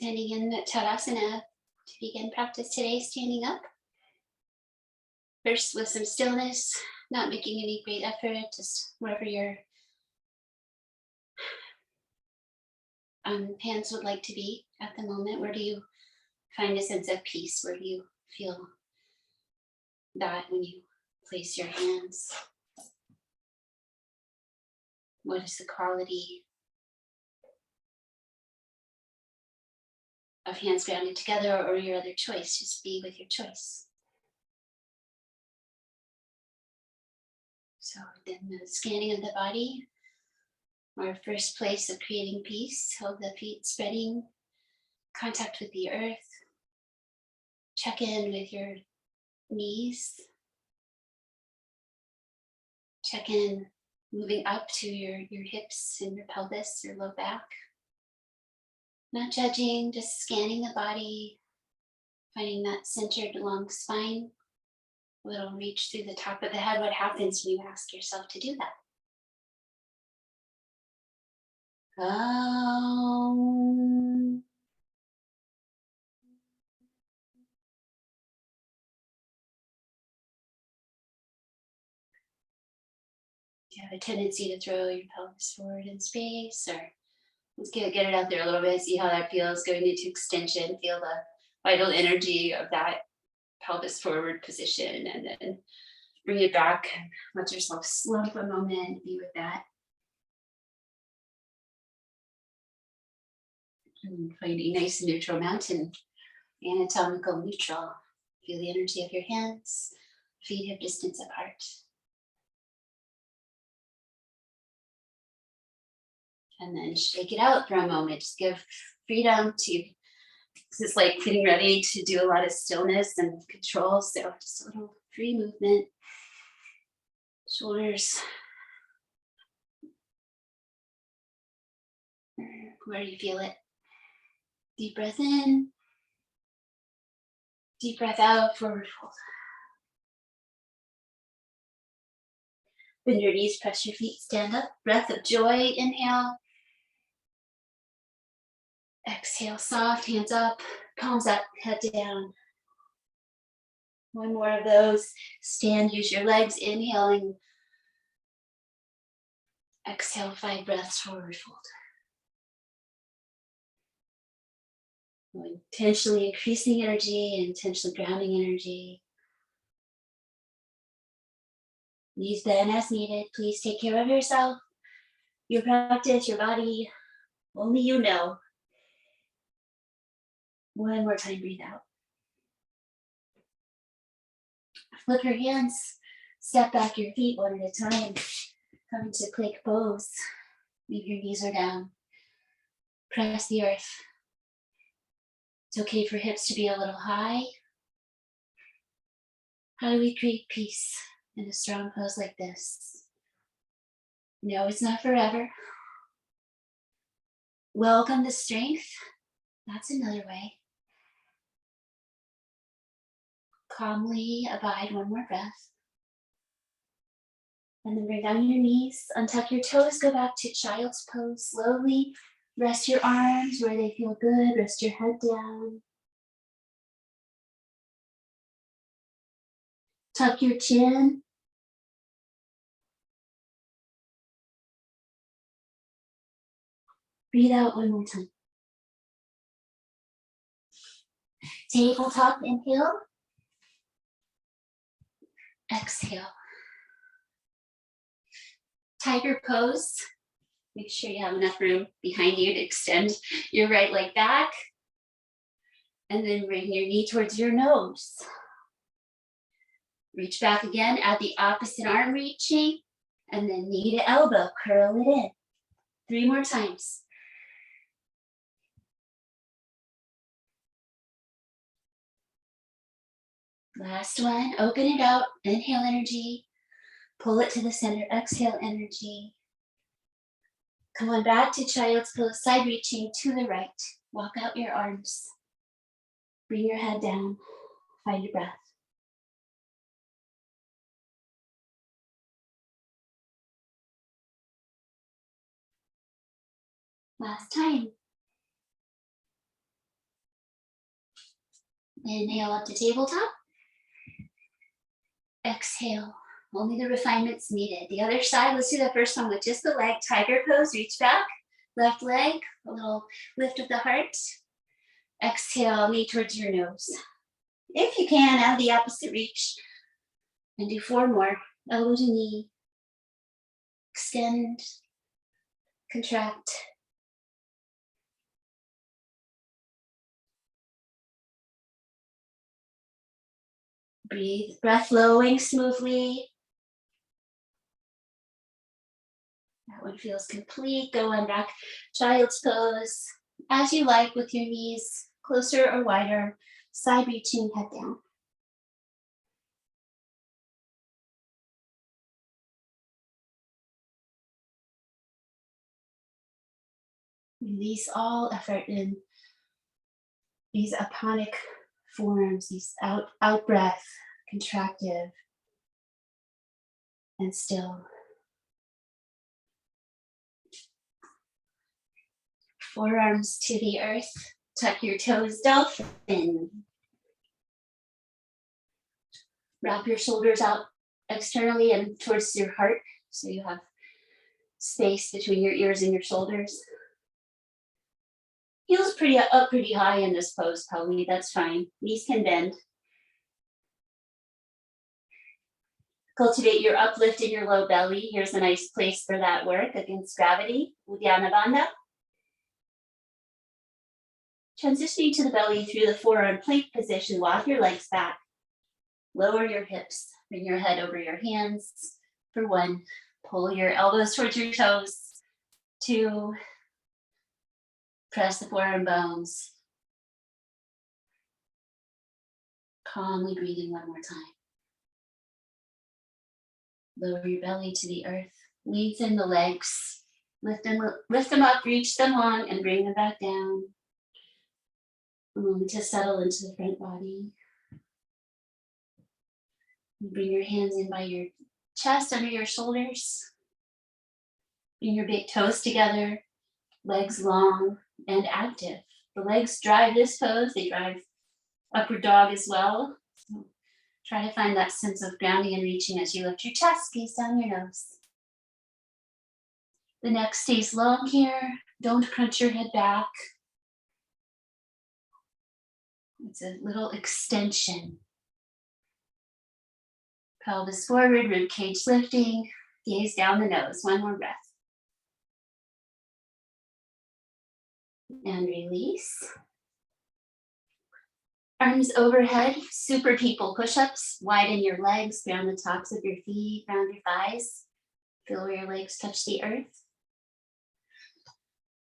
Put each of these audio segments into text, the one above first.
Standing in Tadasana to begin practice today, standing up. First with some stillness, not making any great effort, just wherever your hands would like to be at the moment. Where do you find a sense of peace? Where do you feel that when you place your hands? What is the quality of hands grounded together, or your other choice? Just be with your choice. So then the scanning of the body, our first place of creating peace, hold the feet spreading, contact with the earth, check in with your knees, check in moving up to your hips and your pelvis, your low back. Not judging, just scanning the body, finding that centered long spine. It'll reach through the top of the head. What happens when you ask yourself to do that? Do you have a tendency to throw your pelvis forward in space, or let's get it out there a little bit, see how that feels going into extension, feel the vital energy of that pelvis forward position, and then bring it back. Let yourself slump a moment, be with that. And finding nice and neutral mountain, anatomical neutral. Feel the energy of your hands, feet hip distance apart. And then shake it out for a moment. Just give freedom to, it's like getting ready to do a lot of stillness and control. So just a little free movement. Shoulders. Where do you feel it? Deep breath in. Deep breath out, forward fold. Bend your knees, press your feet, stand up. Breath of joy, inhale. Exhale, soft, hands up, palms up, head down. One more of those. Stand, use your legs, inhaling. Exhale, 5 breaths, forward fold. Intentionally increasing energy, intentionally grounding energy. Knees bend as needed. Please take care of yourself, your practice, your body. Only you know. One more time, breathe out. Flip your hands, step back your feet one at a time. Come into plank pose. Maybe your knees are down. Press the earth. It's okay for hips to be a little high. How do we create peace in a strong pose like this? No, it's not forever. Welcome the strength. That's another way. Calmly abide one more breath. And then bring down your knees, untuck your toes, go back to child's pose. Slowly rest your arms where they feel good. Rest your head down. Tuck your chin. Breathe out one more time. Tabletop, inhale. Exhale. Tiger pose. Make sure you have enough room behind you to extend your right leg back. And then bring your knee towards your nose. Reach back again, add the opposite arm reaching, and then knee to elbow, curl it in. 3 more times. Last one, open it out, inhale energy, pull it to the center, exhale energy. Come on back to child's pose, side reaching to the right. Walk out your arms. Bring your head down, find your breath. Last time. Inhale up to tabletop. Exhale. Only the refinements needed. The other side, let's do the first one with just the leg. Tiger pose, reach back. Left leg, a little lift of the heart. Exhale, knee towards your nose. If you can, out of the opposite reach. And do 4 more. Elbow to knee. Extend. Contract. Breathe. Breath flowing smoothly. That one feels complete. Go on back. Child's pose. As you like, with your knees closer or wider. Side reaching, head down. Release all effort in these aponic forms, these out breath, contractive, and still. Forearms to the earth. Tuck your toes, dolphin. Wrap your shoulders out externally and towards your heart, so you have space between your ears and your shoulders. Heels pretty high in this pose, probably. That's fine. Knees can bend. Cultivate your uplift in your low belly. Here's a nice place for that work against gravity. Uddiyana Bandha. Transitioning to the belly through the forearm plank position. Walk your legs back. Lower your hips. Bring your head over your hands for 1. Pull your elbows towards your toes. 2. Press the forearm bones. Calmly breathing 1 more time. Lower your belly to the earth. Lengthen the legs. Lift them up, reach them long, and bring them back down. A moment to settle into the front body. Bring your hands in by your chest, under your shoulders. Bring your big toes together, legs long and active. The legs drive this pose. They drive upward dog as well. So try to find that sense of grounding and reaching as you lift your chest, gaze down your nose. The neck stays long here. Don't crunch your head back. It's a little extension. Pelvis forward, rib cage lifting. Gaze down the nose. 1 more breath. And release. Arms overhead, super people push-ups. Widen your legs, ground the tops of your feet, ground your thighs. Feel where your legs touch the earth.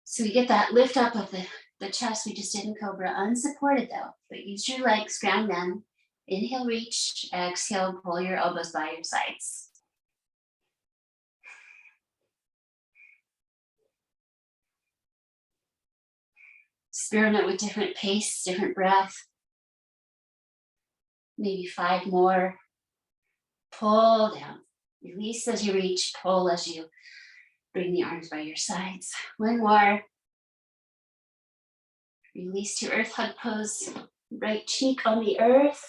So we get that lift up of the chest we just did in Cobra, unsupported though, but use your legs, ground them. Inhale, reach. Exhale, pull your elbows by your sides. Experiment with different pace, different breath. Maybe 5 more. Pull down. Release as you reach, pull as you bring the arms by your sides. 1 more. Release to earth hug pose. Right cheek on the earth.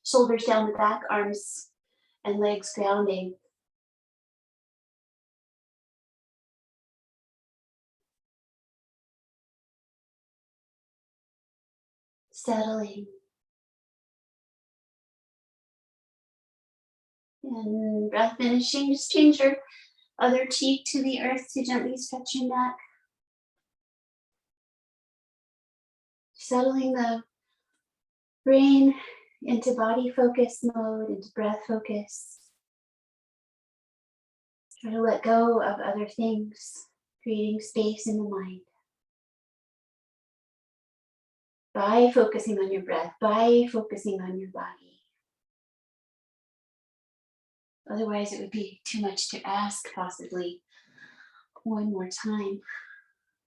Shoulders down the back, arms and legs grounding. Settling. And breath finishing, just change your other cheek to the earth to gently stretch your neck. Settling the brain into body focus mode, into breath focus. Try to let go of other things, creating space in the mind. By focusing on your breath, by focusing on your body. Otherwise, it would be too much to ask, possibly. 1 more time.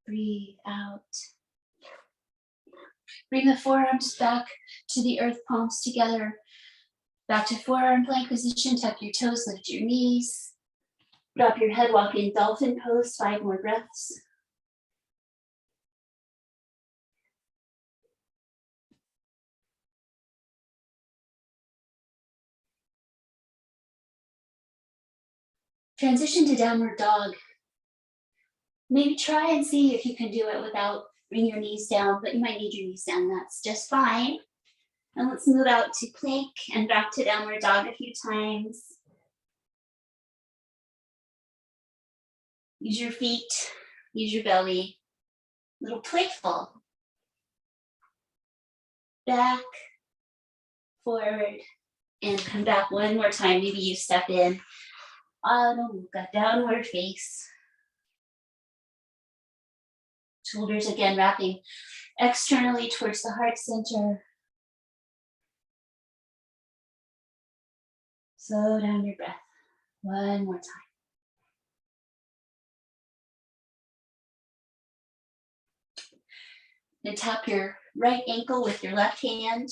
Breathe out. Bring the forearms back to the earth, palms together. Back to forearm plank position. Tuck your toes, lift your knees. Drop your head, walk in dolphin pose. 5 more breaths. Transition to downward dog. Maybe try and see if you can do it without bringing your knees down, but you might need your knees down. That's just fine. And let's move out to plank and back to downward dog a few times. Use your feet, use your belly. A little playful. Back, forward, and come back one more time. Maybe you step in. Adho Mukha, downward face. Shoulders again wrapping externally towards the heart center. Slow down your breath. One more time. Then tap your right ankle with your left hand,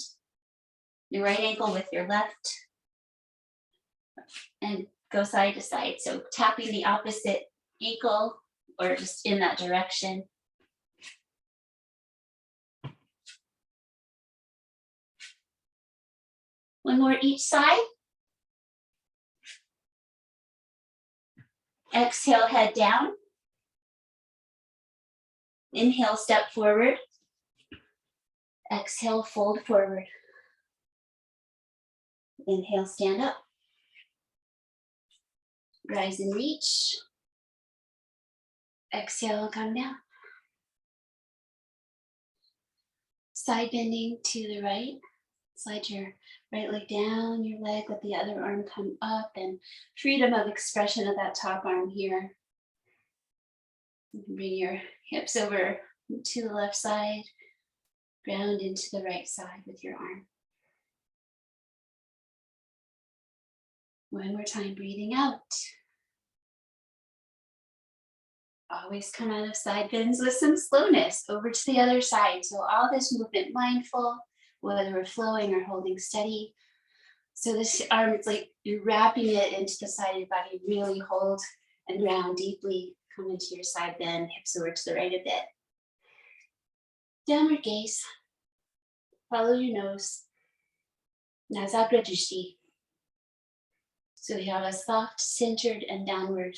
your right ankle with your left, and go side to side. So tapping the opposite ankle or just in that direction. One more each side. Exhale, head down. Inhale, step forward. Exhale, fold forward. Inhale, stand up. Rise and reach. Exhale, come down. Side bending to the right. Slide your right leg down your leg, let the other arm come up, and freedom of expression of that top arm here. You can bring your hips over to the left side, ground into the right side with your arm. One more time, breathing out. Always come out of side bends with some slowness over to the other side. So all this movement mindful, whether we're flowing or holding steady. So this arm, it's like you're wrapping it into the side of your body. Really hold and ground deeply. Come into your side bend, hips over to the right a bit. Downward gaze. Follow your nose. Nasagra Drishti. So we have a soft, centered, and downward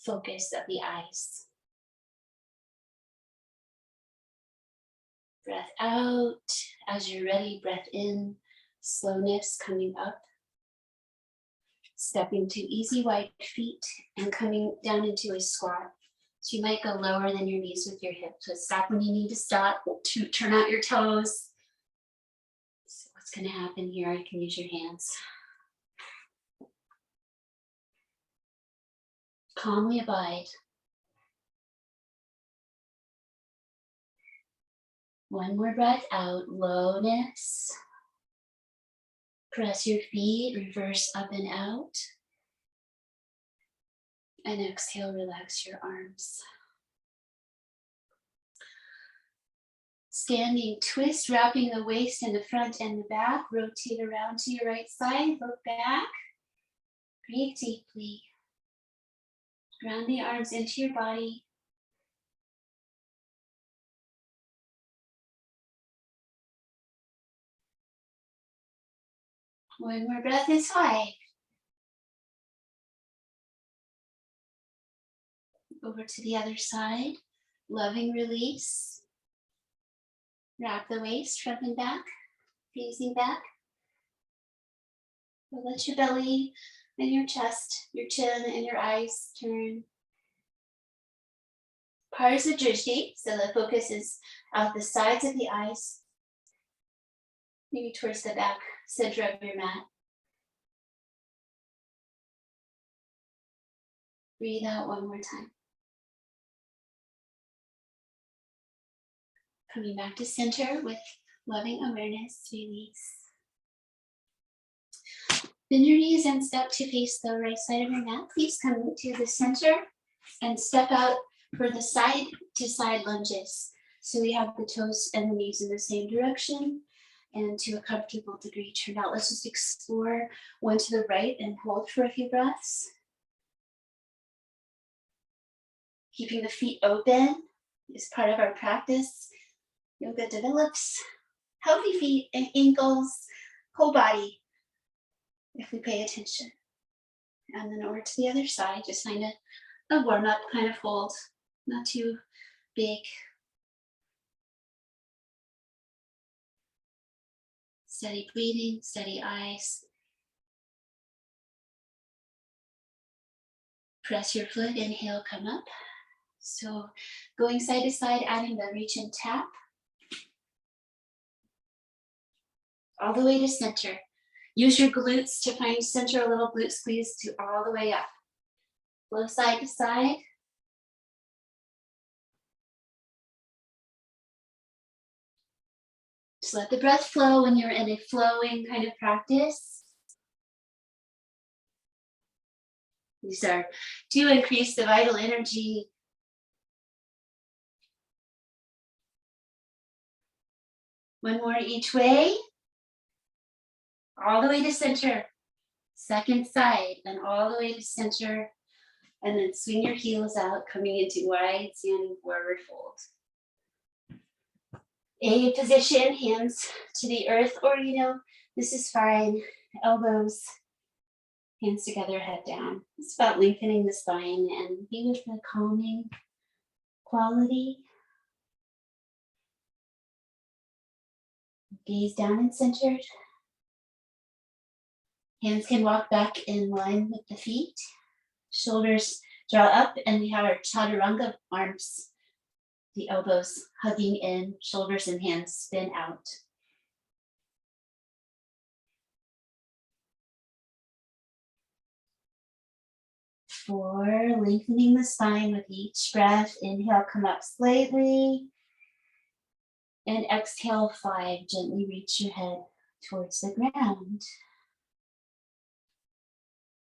focus of the eyes. Breath out. As you're ready, breath in. Slowness coming up. Stepping to easy wide feet and coming down into a squat. So you might go lower than your knees with your hips. So stop when you need to stop. Turn out your toes. So what's going to happen here? You can use your hands. Calmly abide. One more breath out, lowness. Press your feet, reverse up and out. And exhale, relax your arms. Standing twist, wrapping the waist in the front and the back. Rotate around to your right side, look back. Breathe deeply. Ground the arms into your body. One more breath is fine. Over to the other side. Loving release. Wrap the waist front and back, facing back. But let your belly and your chest, your chin and your eyes turn. Parsa Drishti, so the focus is out the sides of the eyes, maybe towards the back center of your mat. Breathe out one more time. Coming back to center with loving awareness, release. Bend your knees and step to face the right side of your mat. Please come to the center and step out for the side to side lunges. So we have the toes and the knees in the same direction and to a comfortable degree turned out. Let's just explore one to the right and hold for a few breaths. Keeping the feet open is part of our practice. Yoga develops healthy feet and ankles, whole body, if we pay attention. And then over to the other side, just find a warm up kind of hold, not too big. Steady breathing, steady eyes. Press your foot, inhale, come up. So going side to side, adding the reach and tap. All the way to center. Use your glutes to find center, a little glute squeeze to all the way up. Flow side to side. Just let the breath flow when you're in a flowing kind of practice. These are to increase the vital energy. One more each way. All the way to center. Second side and all the way to center. And then swing your heels out, coming into wide standing forward fold. A position, hands to the earth, or this is fine. Elbows, hands together, head down. It's about lengthening the spine and be with the calming quality. Gaze down and centered. Hands can walk back in line with the feet. Shoulders draw up, and we have our chaturanga arms. The elbows hugging in, shoulders and hands spin out. Four, lengthening the spine with each breath. Inhale, come up slightly. And exhale, 5, gently reach your head towards the ground.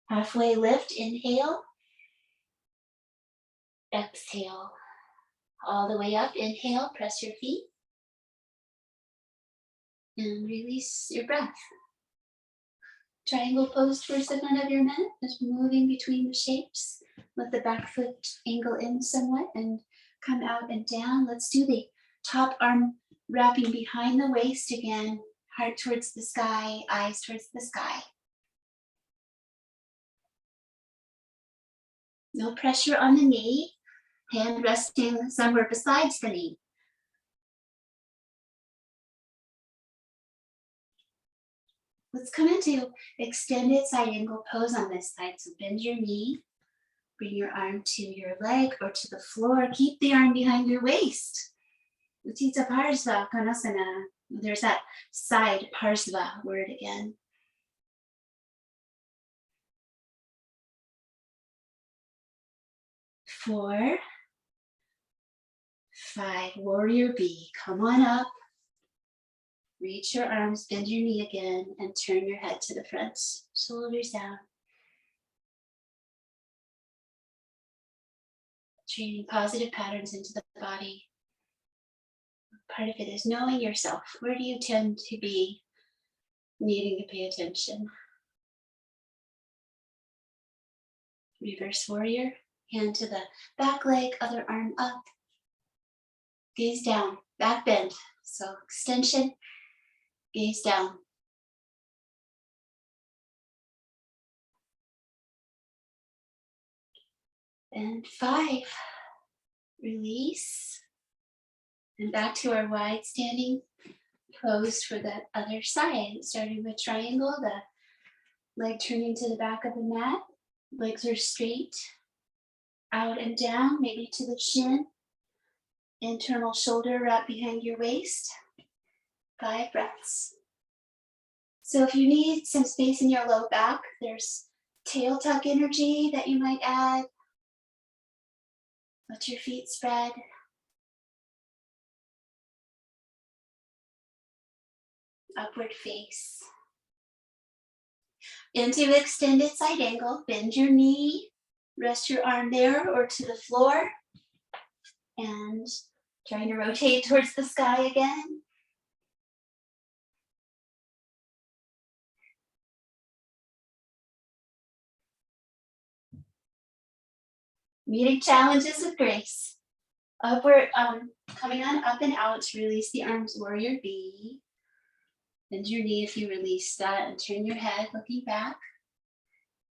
Halfway lift, inhale. Exhale. All the way up, inhale, press your feet. And release your breath. Triangle pose towards the front of your mat, just moving between the shapes. Let the back foot angle in somewhat and come out and down. Let's do the top arm wrapping behind the waist again. Heart towards the sky, eyes towards the sky. No pressure on the knee. Hand resting somewhere besides the knee. Let's come into extended side angle pose on this side. So bend your knee, bring your arm to your leg or to the floor. Keep the arm behind your waist. Utthita Parsva Konasana. There's that side Parsva word again. 4, 5, warrior B. Come on up. Reach your arms, bend your knee again, and turn your head to the front. Shoulders down. Training positive patterns into the body. Part of it is knowing yourself. Where do you tend to be needing to pay attention? Reverse warrior. Hand to the back leg, other arm up. Gaze down, back bend. So extension, gaze down. And 5, release. And back to our wide standing pose for the other side. Starting with triangle, the leg turning to the back of the mat. Legs are straight, out and down, maybe to the shin. Internal shoulder wrap behind your waist. 5 breaths. So if you need some space in your low back, there's tail tuck energy that you might add. Let your feet spread. Upward face. Into extended side angle, bend your knee, rest your arm there or to the floor, and trying to rotate towards the sky again. Meeting challenges with grace. Upward, coming on up and out to release the arms, warrior B. Bend your knee if you release that and turn your head looking back.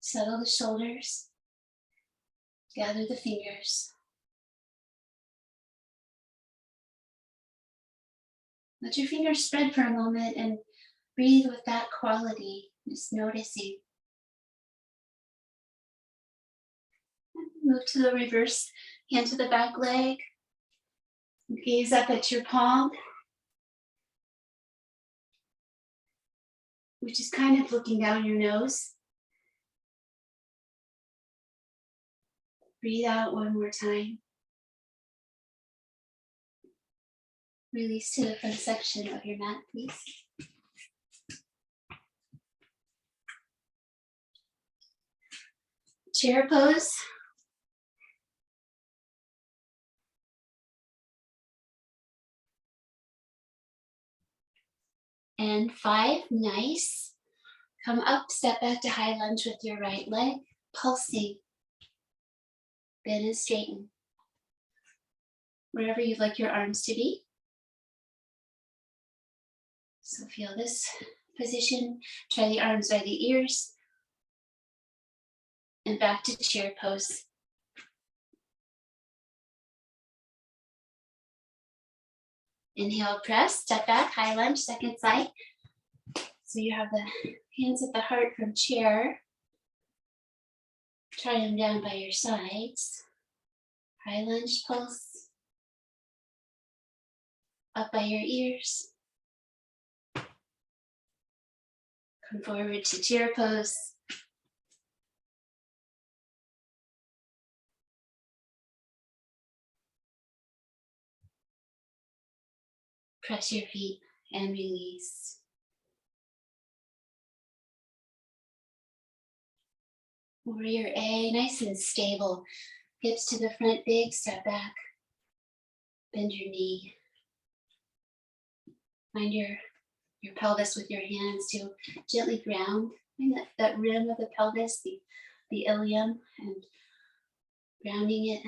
Settle the shoulders. Gather the fingers. Let your fingers spread for a moment and breathe with that quality, just noticing. Move to the reverse, hand to the back leg. Gaze up at your palm, which is kind of looking down your nose. Breathe out one more time. Release to the front section of your mat, please. Chair pose. And 5, nice. Come up, step back to high lunge with your right leg, pulsing. Bend and straighten. Wherever you'd like your arms to be. So feel this position. Try the arms by the ears. And back to chair pose. Inhale, press, step back, high lunge, second side. So you have the hands at the heart from chair. Try them down by your sides. High lunge pulse. Up by your ears. Come forward to chair pose. Press your feet and release. Warrior A, nice and stable. Hips to the front, big, step back. Bend your knee. Find your pelvis with your hands to gently ground. Find that rim of the pelvis, the ilium, and grounding it.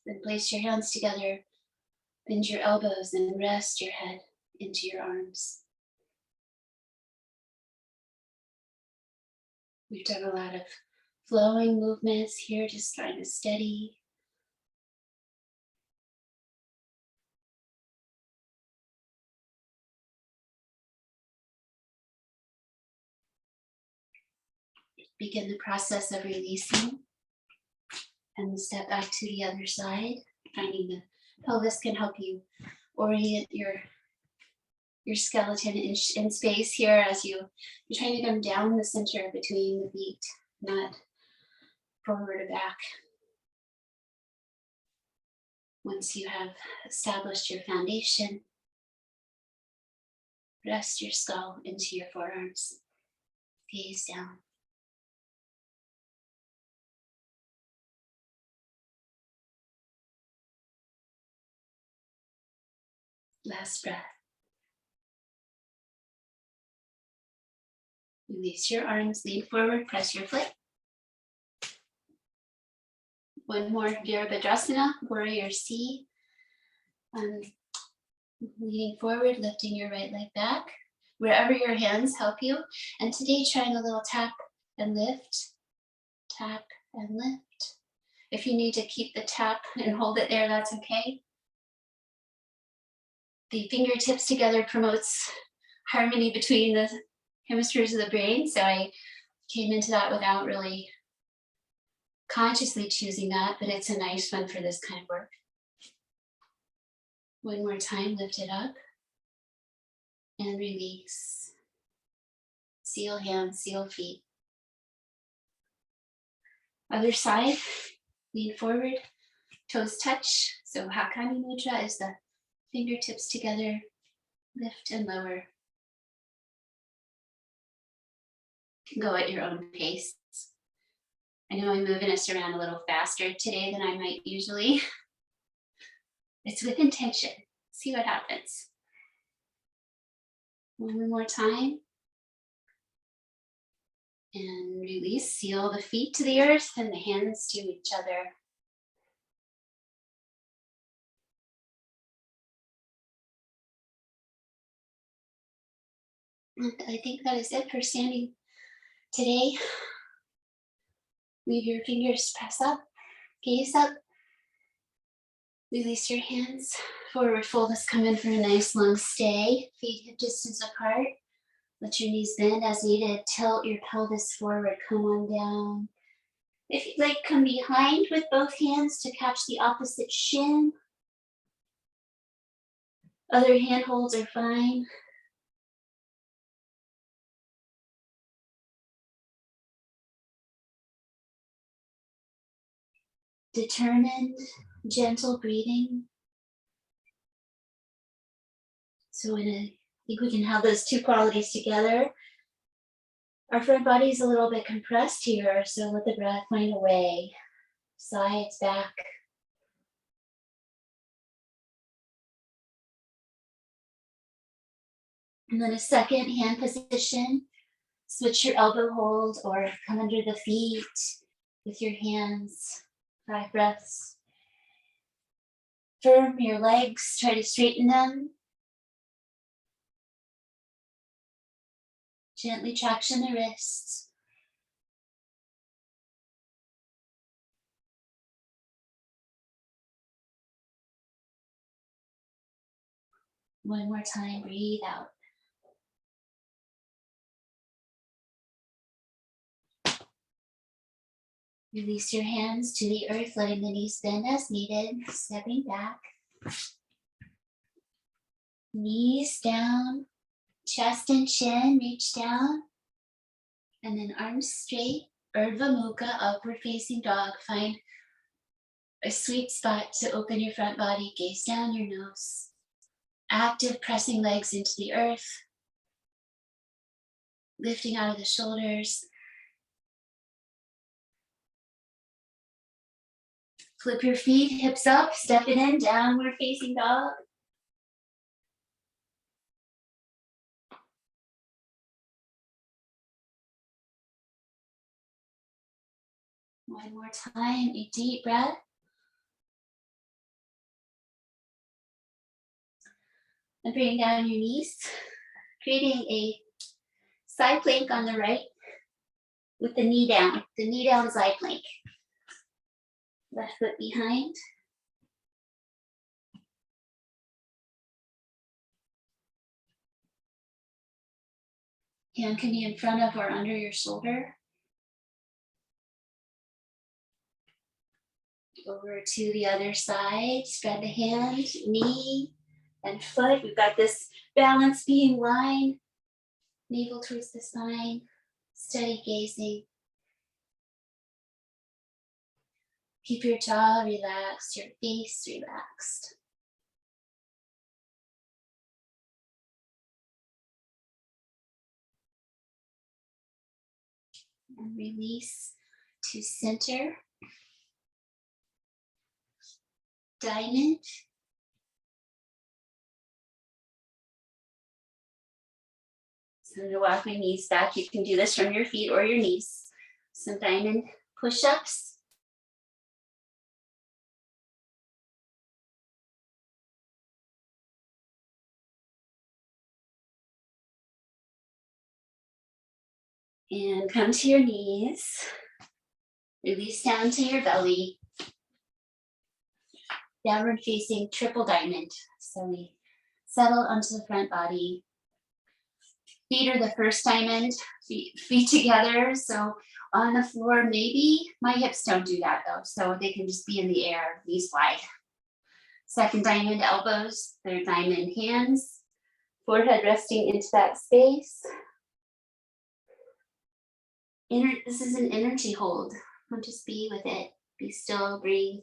Then place your hands together, bend your elbows, and rest your head into your arms. We've done a lot of flowing movements here, just trying to steady. Begin the process of releasing and step back to the other side. Finding the pelvis can help you orient your skeleton in space here as you're trying to come down the center between the feet, not forward or back. Once you have established your foundation, rest your skull into your forearms. Gaze down. Last breath. Release your arms, lean forward, press your foot. One more Virabhadrasana, Warrior C. Leaning forward, lifting your right leg back, wherever your hands help you. And today, trying a little tap and lift, tap and lift. If you need to keep the tap and hold it there, that's okay. The fingertips together promotes harmony between the hemispheres of the brain. So I came into that without really consciously choosing that, but it's a nice one for this kind of work. One more time, lift it up and release. Seal hands, seal feet. Other side, lean forward, toes touch. So Hakani Mudra is the fingertips together, lift and lower. Go at your own pace. I know I'm moving us around a little faster today than I might usually. It's with intention. See what happens. One more time. And release. Seal the feet to the earth and the hands to each other. And I think that is it for standing today. Leave your fingers, press up, gaze up, release your hands. Forward fold us come in for a nice long stay. Feet hip distance apart. Let your knees bend as needed. Tilt your pelvis forward, come on down. If you'd like, come behind with both hands to catch the opposite shin. Other hand holds are fine. Determined, gentle breathing. So I think we can have those two qualities together. Our front body is a little bit compressed here, so let the breath find a way. Sides, back. And then a second hand position. Switch your elbow hold or come under the feet with your hands. 5 breaths. Firm your legs, try to straighten them. Gently traction the wrists. One more time, breathe out. Release your hands to the earth, letting the knees bend as needed, stepping back. Knees down, chest and chin reach down, and then arms straight, Urdhva Mukha, upward facing dog. Find a sweet spot to open your front body, gaze down your nose. Active pressing legs into the earth, lifting out of the shoulders. Flip your feet, hips up, step it in, downward facing dog. One more time, a deep breath. And bring down your knees, creating a side plank on the right with the knee down side plank. Left foot behind. Hand can be in front of or under your shoulder. Over to the other side, spread the hand, knee, and foot. We've got this balance being line, navel towards the spine, steady gazing. Keep your jaw relaxed, your face relaxed. And release to center. Diamond. So I'm going to walk my knees back. You can do this from your feet or your knees. Some diamond push-ups. And come to your knees. Release down to your belly. Downward facing triple diamond. So we settle onto the front body. Feet are the first diamond, feet together. So on the floor, maybe my hips don't do that though. So they can just be in the air, knees wide. Second diamond, elbows. Third diamond, hands. Forehead resting into that space. This is an energy hold. Just be with it. Be still, breathe.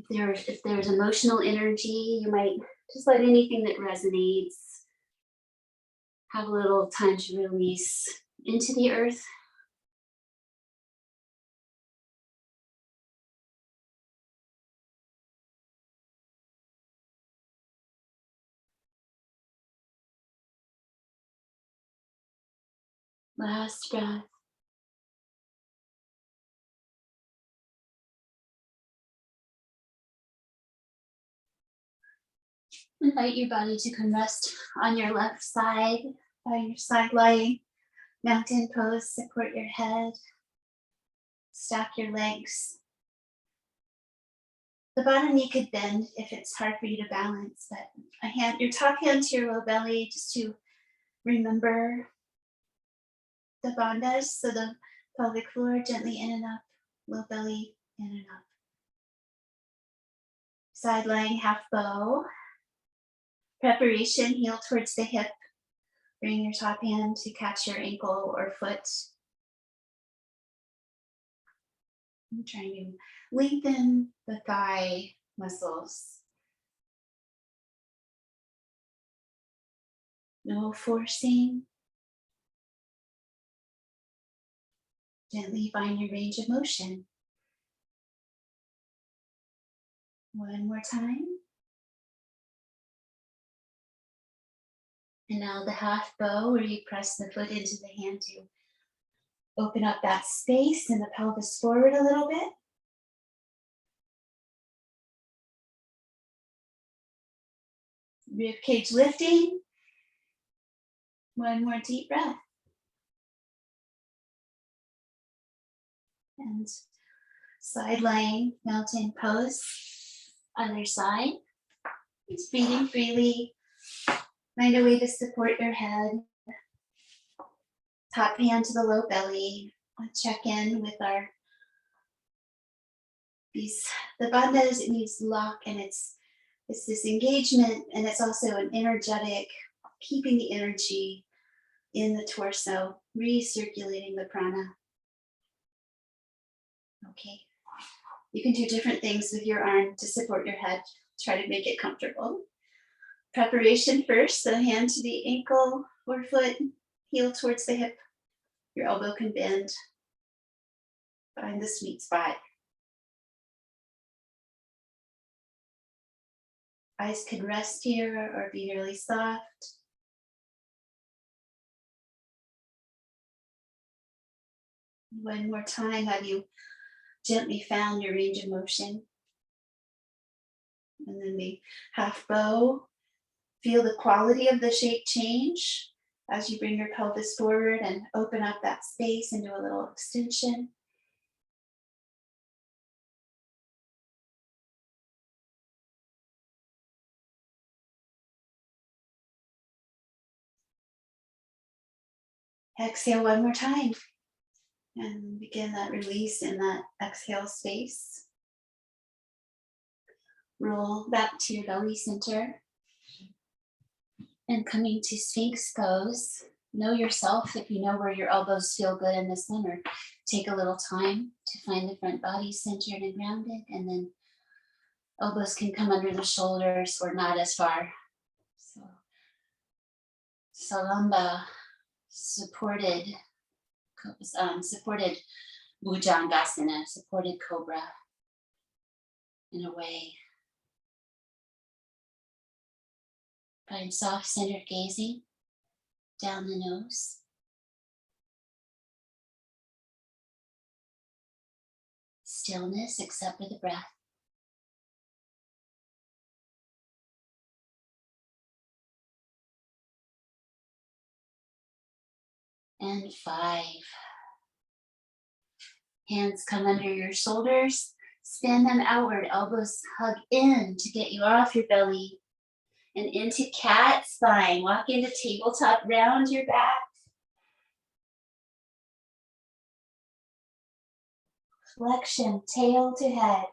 If there's emotional energy, you might just let anything that resonates have a little time to release into the earth. Last breath. Invite your body to come rest on your left side, by your side lying. Mountain pose, support your head, stack your legs. The bottom knee could bend if it's hard for you to balance, but your top hand to your low belly just to remember the bandhas. So the pelvic floor gently in and up, low belly in and up. Side lying half bow. Preparation, heel towards the hip. Bring your top hand to catch your ankle or foot. I'm trying to lengthen the thigh muscles. No forcing. Gently find your range of motion. One more time. And now the half bow where you press the foot into the hand to open up that space and the pelvis forward a little bit. Rib cage lifting. One more deep breath. And side lying mountain pose. Other side. Just breathing freely. Find a way to support your head. Top hand to the low belly. Check in with the bandhas. It needs lock, and it's this engagement, and it's also an energetic, keeping the energy in the torso, recirculating the prana. Okay. You can do different things with your arm to support your head. Try to make it comfortable. Preparation first, so hand to the ankle or foot, heel towards the hip. Your elbow can bend. Find the sweet spot. Eyes can rest here or be really soft. One more time, have you gently found your range of motion? And then the half bow. Feel the quality of the shape change as you bring your pelvis forward and open up that space into a little extension. Exhale one more time. And begin that release in that exhale space. Roll back to your belly center. And coming to Sphinx pose. Know yourself if you know where your elbows feel good in this one, or take a little time to find the front body centered and grounded, and then elbows can come under the shoulders or not as far. So Salamba, supported Bhujangasana, supported cobra in a way. Find soft centered gazing down the nose. Stillness except for the breath. And 5. Hands come under your shoulders. Spin them outward. Elbows hug in to get you off your belly. And into cat spine. Walk into tabletop, round your back. Flexion, tail to head.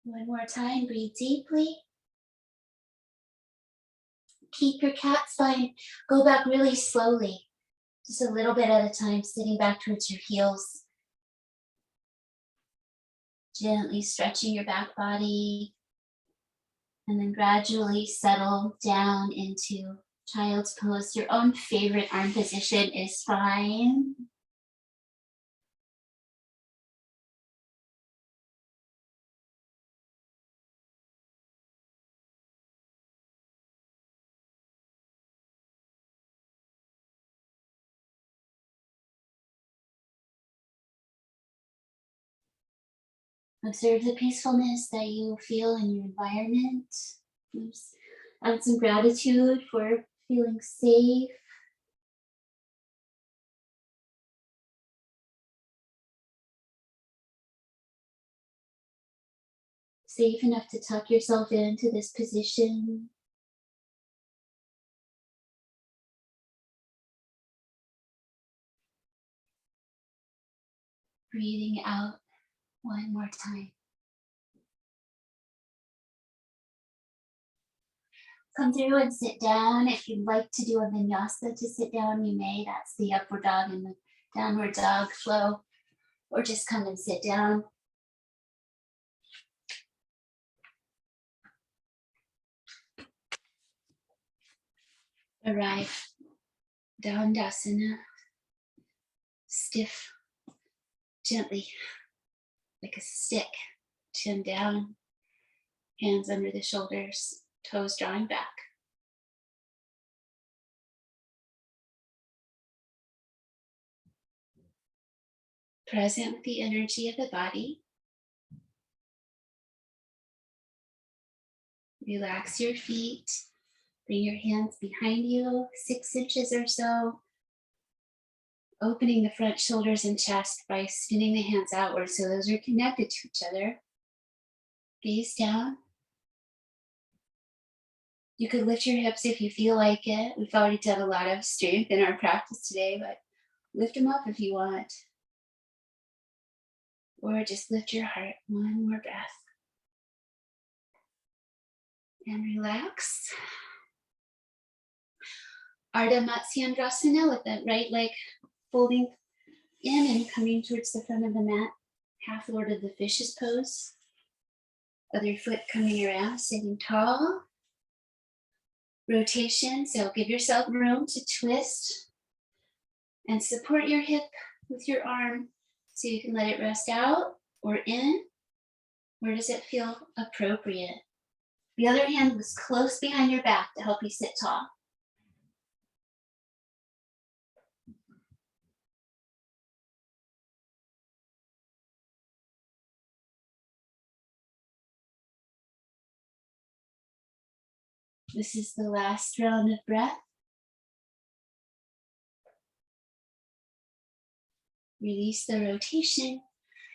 One more time, breathe deeply. Keep your cat spine, go back really slowly. Just a little bit at a time, sitting back towards your heels. Gently stretching your back body. And then gradually settle down into child's pose. Your own favorite arm position is fine. Observe the peacefulness that you feel in your environment. Just add some gratitude for feeling safe, safe enough to tuck yourself into this position. Breathing out one more time. Come through and sit down. If you'd like to do a vinyasa to sit down, you may. That's the upward dog and the downward dog flow. Or just come and sit down. Arrive. Dandasana. Stiff. Gently. Like a stick. Chin down. Hands under the shoulders. Toes drawing back. Present with the energy of the body. Relax your feet. Bring your hands behind you, 6 inches or so. Opening the front shoulders and chest by spinning the hands outward so those are connected to each other. Gaze down. You could lift your hips if you feel like it. We've already done a lot of strength in our practice today, but lift them up if you want. Or just lift your heart. One more breath. And relax. Ardha Matsyendrasana with the right leg folding in and coming towards the front of the mat. Half Lord of the Fishes pose. Other foot coming around, sitting tall. Rotation, so give yourself room to twist and support your hip with your arm so you can let it rest out or in. Where does it feel appropriate? The other hand was close behind your back to help you sit tall. This is the last round of breath. Release the rotation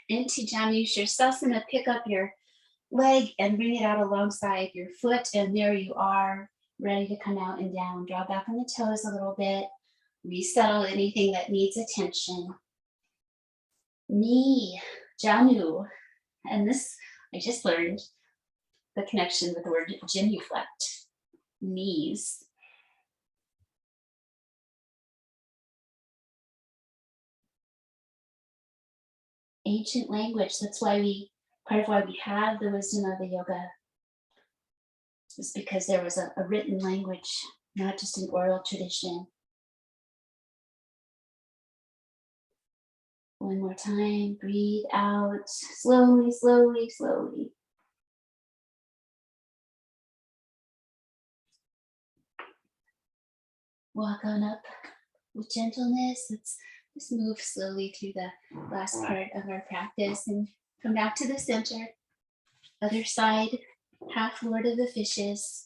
into Janu Shirsasana. Pick up your leg and bring it out alongside your foot, and there you are, ready to come out and down. Draw back on the toes a little bit. Resettle anything that needs attention. Knee, Janu. And this, I just learned the connection with the word genuflect. Knees. Ancient language. That's why part of why we have the wisdom of the yoga is because there was a written language, not just an oral tradition. One more time, breathe out, slowly, slowly, slowly. Walk on up with gentleness. Let's just move slowly through the last part of our practice and come back to the center. Other side, half Lord of the Fishes.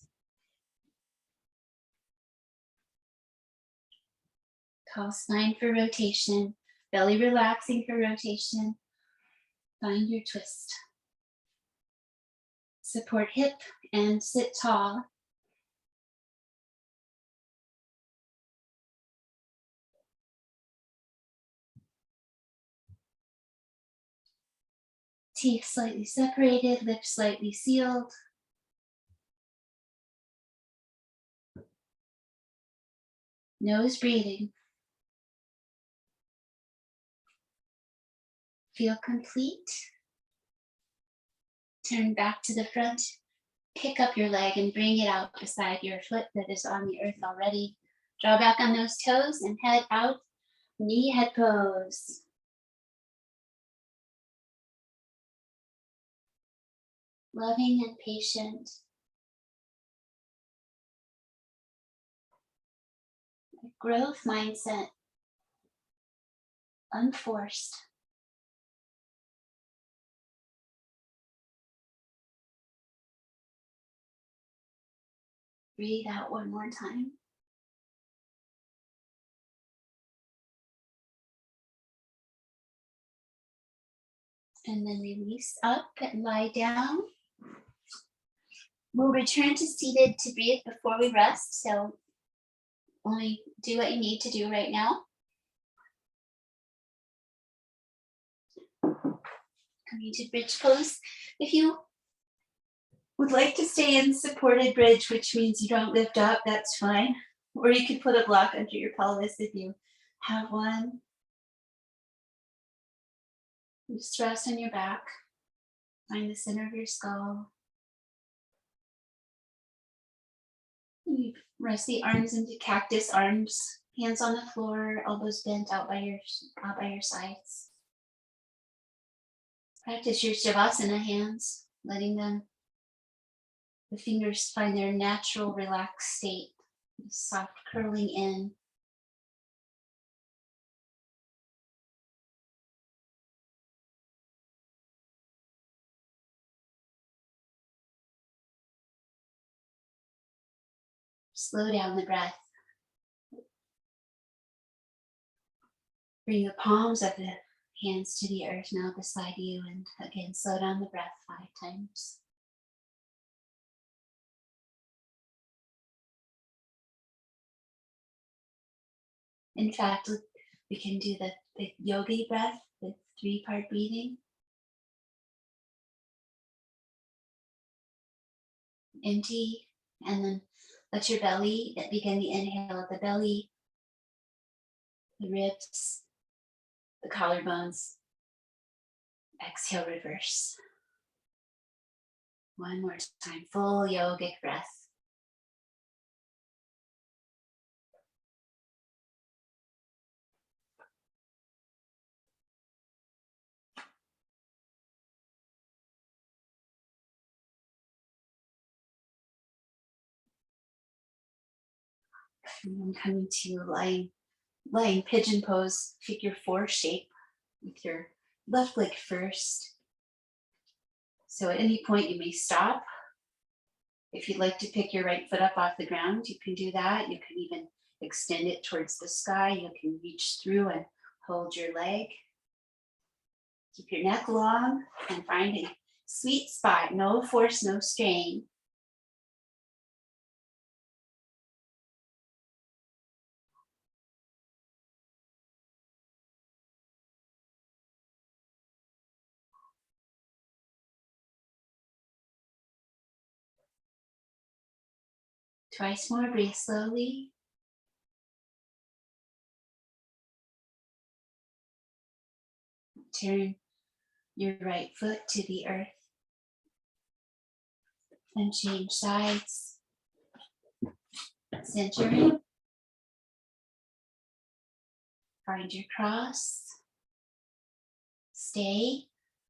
Tall spine for rotation, belly relaxing for rotation. Find your twist. Support hip and sit tall. Teeth slightly separated, lips slightly sealed. Nose breathing. Feel complete. Turn back to the front. Pick up your leg and bring it out beside your foot that is on the earth already. Draw back on those toes and head out. Knee head pose. Loving and patient. Growth mindset. Unforced. Breathe out one more time. And then release up and lie down. We'll return to seated to breathe before we rest. So only do what you need to do right now. Coming to bridge pose. If you would like to stay in supported bridge, which means you don't lift up, that's fine. Or you could put a block under your pelvis if you have one. Just rest on your back. Find the center of your skull. You rest the arms into cactus arms, hands on the floor, elbows bent out by your sides. Practice your Shavasana hands, letting the fingers find their natural relaxed state, soft curling in. Slow down the breath. Bring the palms of the hands to the earth now beside you, and again, slow down the breath 5 times. In fact, we can do the yogi breath with 3-part breathing. Empty, and then let your belly begin the inhale at the belly, the ribs, the collarbones. Exhale, reverse. One more time, full yogic breath. And then coming to lying pigeon pose, figure 4 shape with your left leg first. So at any point you may stop. If you'd like to pick your right foot up off the ground, you can do that. You can even extend it towards the sky. You can reach through and hold your leg. Keep your neck long and find a sweet spot. No force, no strain. Twice more, breathe slowly. Turn your right foot to the earth and change sides. Centering. Find your cross. Stay.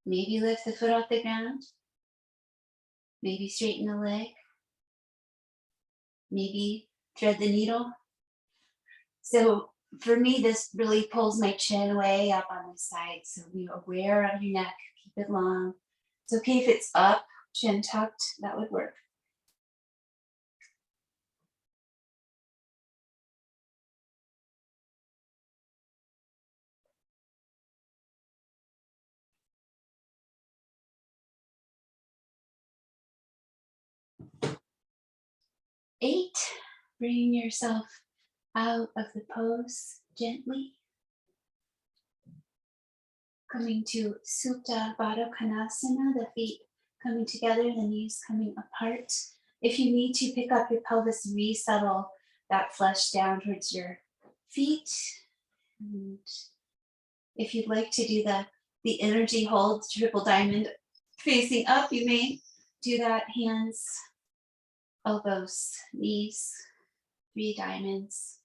Maybe lift the foot off the ground. Maybe straighten the leg. Maybe thread the needle. So for me, this really pulls my chin way up on the side. So be aware of your neck. Keep it long. It's okay if it's up, chin tucked. That would work. Eight, bring yourself out of the pose gently. Coming to Supta Baddha Konasana, the feet coming together, the knees coming apart. If you need to pick up your pelvis, resettle that flesh down towards your feet. And if you'd like to do the energy hold, triple diamond facing up, you may do that, hands, elbows, knees, 3 diamonds.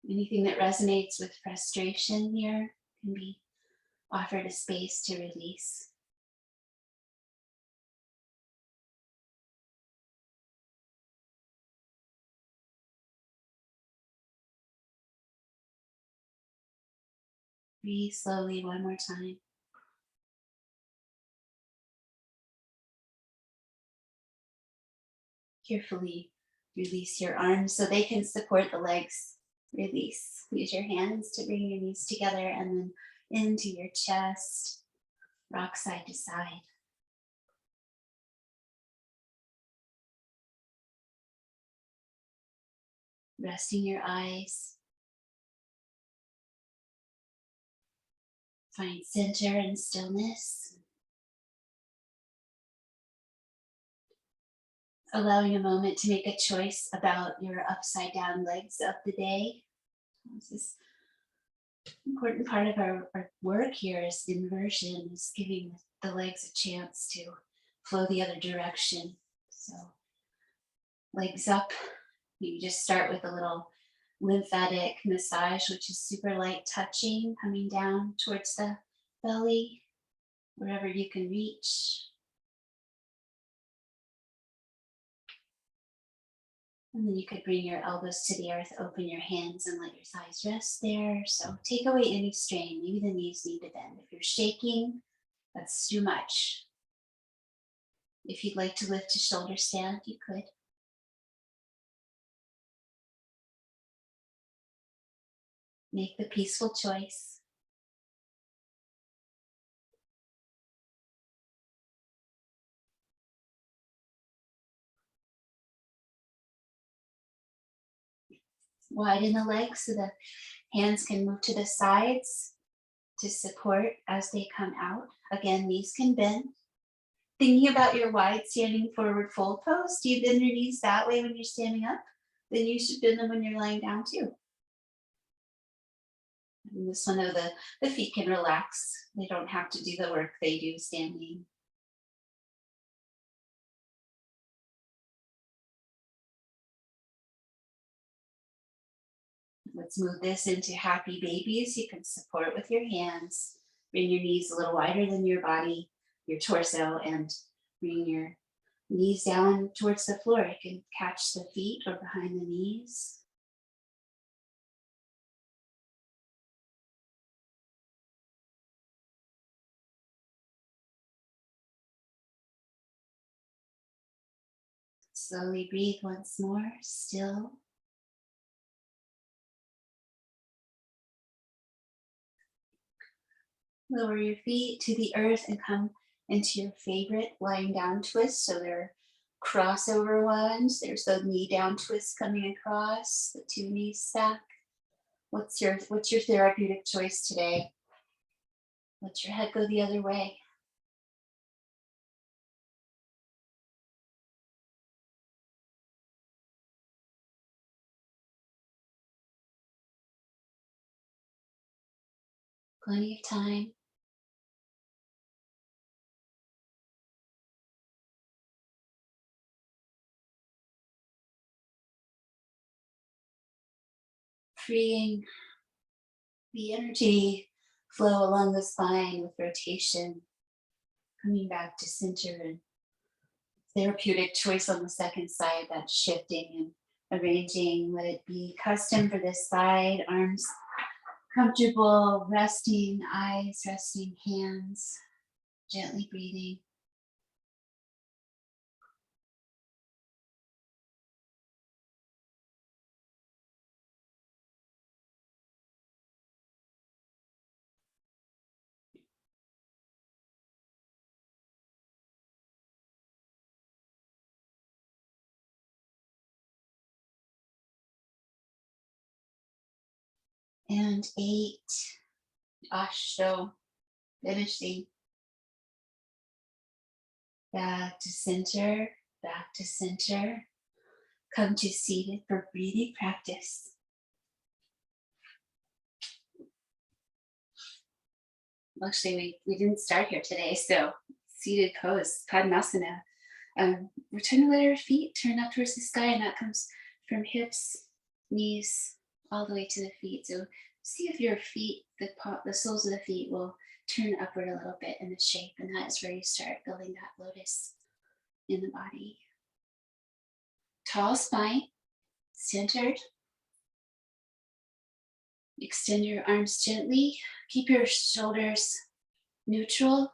Anything that resonates with frustration here can be offered a space to release. Breathe slowly one more time. Carefully release your arms so they can support the legs. Release. Use your hands to bring your knees together and then into your chest. Rock side to side. Resting your eyes. Find center and stillness. Allowing a moment to make a choice about your upside down legs of the day. This is important part of our work here is inversion, is giving the legs a chance to flow the other direction. So legs up, you just start with a little lymphatic massage, which is super light touching, coming down towards the belly, wherever you can reach. And then you could bring your elbows to the earth, open your hands and let your thighs rest there. So take away any strain. Maybe the knees need to bend. If you're shaking, that's too much. If you'd like to lift to shoulder stand, you could. Make the peaceful choice. Widen the legs so the hands can move to the sides to support as they come out. Again, knees can bend. Thinking about your wide standing forward fold pose, do you bend your knees that way when you're standing up? Then you should bend them when you're lying down too. And this one, the feet can relax. They don't have to do the work they do standing. Let's move this into happy babies. You can support with your hands. Bring your knees a little wider than your body, your torso, and bring your knees down towards the floor. You can catch the feet or behind the knees. Slowly breathe once more, still. Lower your feet to the earth and come into your favorite lying down twist. So they're crossover ones. There's the knee down twist coming across, the two knees stack. What's your therapeutic choice today? Let your head go the other way. Plenty of time. Freeing the energy flow along the spine with rotation, coming back to center, and therapeutic choice on the second side, that's shifting and arranging. Let it be custom for this side, arms comfortable, resting, eyes resting, hands, gently breathing. And 8, Ashto, finishing. Back to center, back to center. Come to seated for breathing practice. Actually, we didn't start here today, so seated pose, Padmasana. We're trying to let our feet turn up towards the sky, and that comes from hips, knees, all the way to the feet. So see if your feet, the soles of the feet will turn upward a little bit in the shape, and that is where you start building that lotus in the body. Tall spine, centered. Extend your arms gently. Keep your shoulders neutral.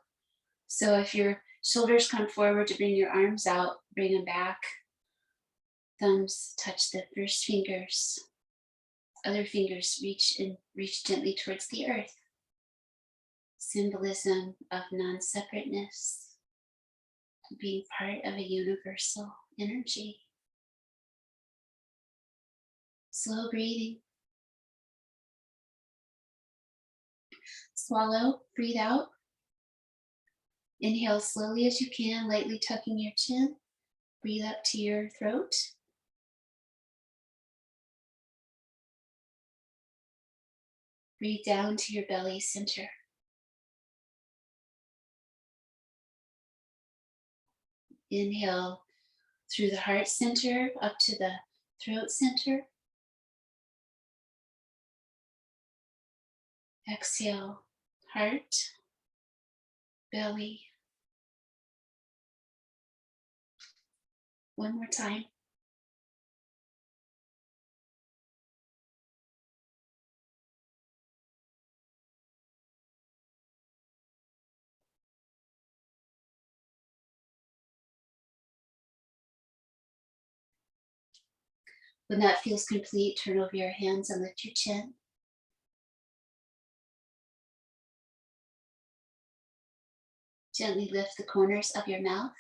So if your shoulders come forward to bring your arms out, bring them back. Thumbs touch the first fingers. Other fingers reach gently towards the earth. Symbolism of non-separateness, being part of a universal energy. Slow breathing. Swallow, breathe out. Inhale slowly as you can, lightly tucking your chin. Breathe up to your throat. Breathe down to your belly center. Inhale through the heart center up to the throat center. Exhale, heart, belly. One more time. When that feels complete, turn over your hands and lift your chin. Gently lift the corners of your mouth.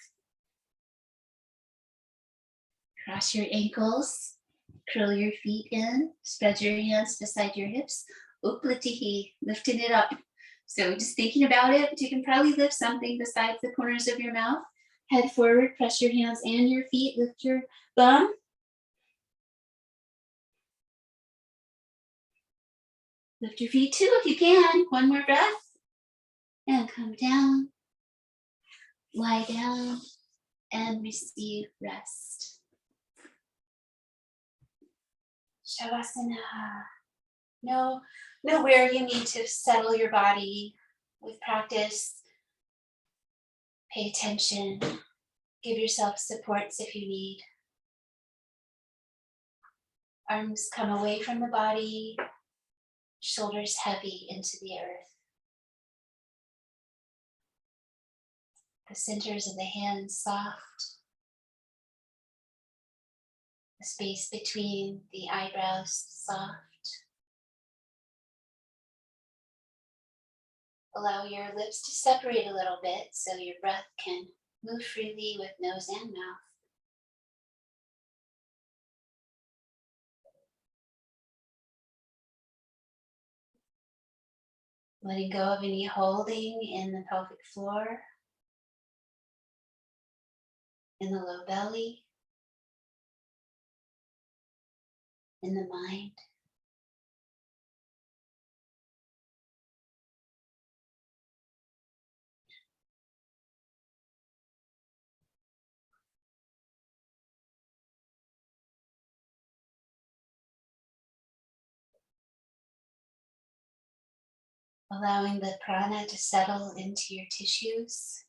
Cross your ankles. Curl your feet in. Spread your hands beside your hips. Uplatihi, lifting it up. So just thinking about it, you can probably lift something besides the corners of your mouth. Head forward, press your hands and your feet. Lift your bum. Lift your feet too if you can. One more breath. And come down. Lie down and receive rest. Shavasana. Know where you need to settle your body with practice. Pay attention. Give yourself supports if you need. Arms come away from the body. Shoulders heavy into the earth. The centers of the hands soft. The space between the eyebrows soft. Allow your lips to separate a little bit so your breath can move freely with nose and mouth. Letting go of any holding in the pelvic floor, in the low belly, in the mind. Allowing the prana to settle into your tissues,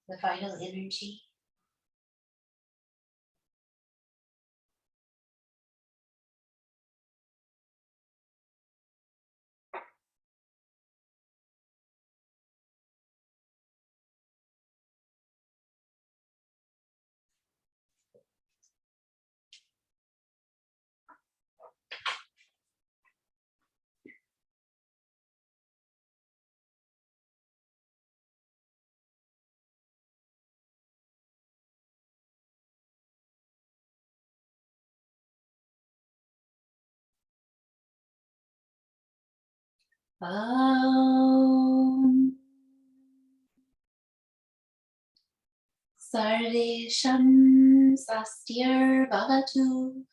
the vital energy. Sarvesham Sastir Bhavatu.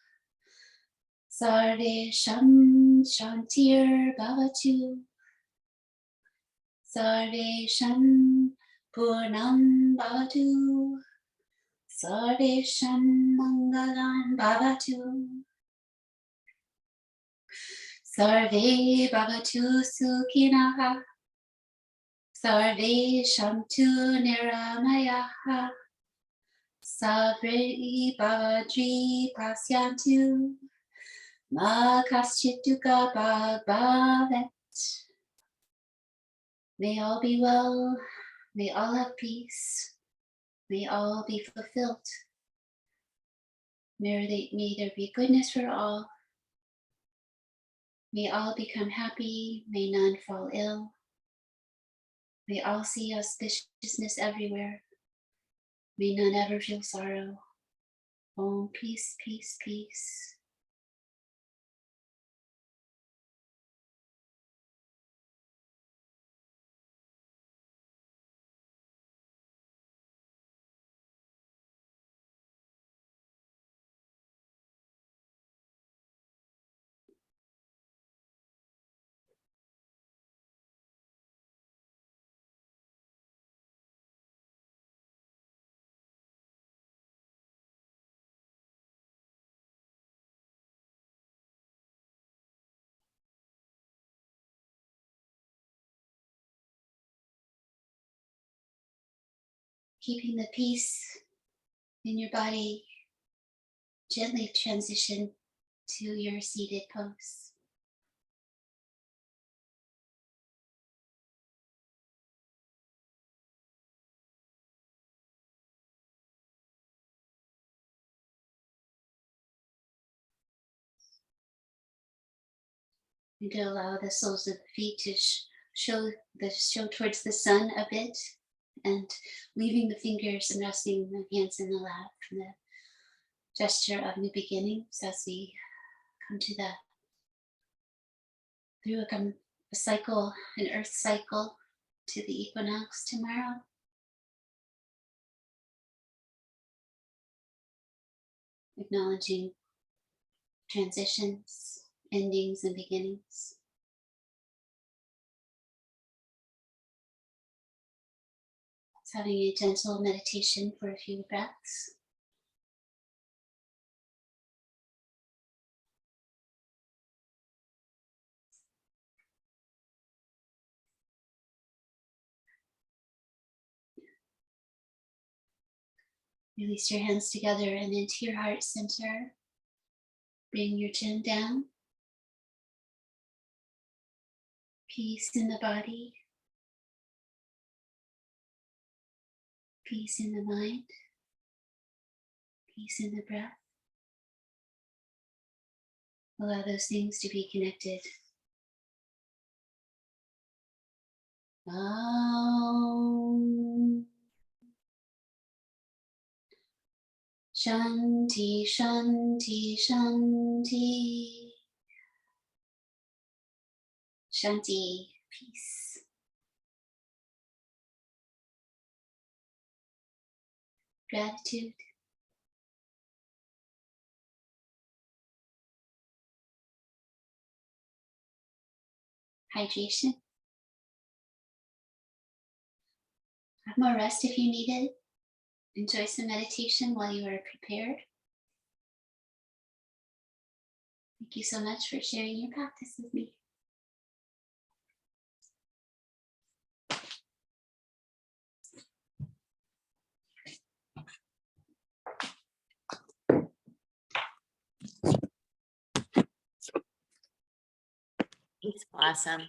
Sarvesham Shantir Bhavatu. Sarvesham Purnam Bhavatu. Sarvesham Mangalam Bhavatu. Sarve Bhavatu Sukhinaha. Sarve Shantu Niramayaha. Sarve Bhavadri Pasyantu. Ma kaschituka bhagavet. May all be well. May all have peace. May all be fulfilled. May there be goodness for all. May all become happy. May none fall ill. May all see auspiciousness everywhere. May none ever feel sorrow. Om, peace, peace, peace. Keeping the peace in your body, gently transition to your seated pose. And to allow the soles of the feet to show towards the sun a bit, and leaving the fingers and resting the hands in the lap from the gesture of new beginnings as we come to through a cycle, an earth cycle to the equinox tomorrow. Acknowledging transitions, endings, and beginnings. So having a gentle meditation for a few breaths. Release your hands together and into your heart center. Bring your chin down. Peace in the body. Peace in the mind. Peace in the breath. Allow those things to be connected. Om. Shanti, Shanti, Shanti. Shanti, peace. Gratitude. Hydration. Have more rest if you need it. Enjoy some meditation while you are prepared. Thank you so much for sharing your practice with me. It's awesome.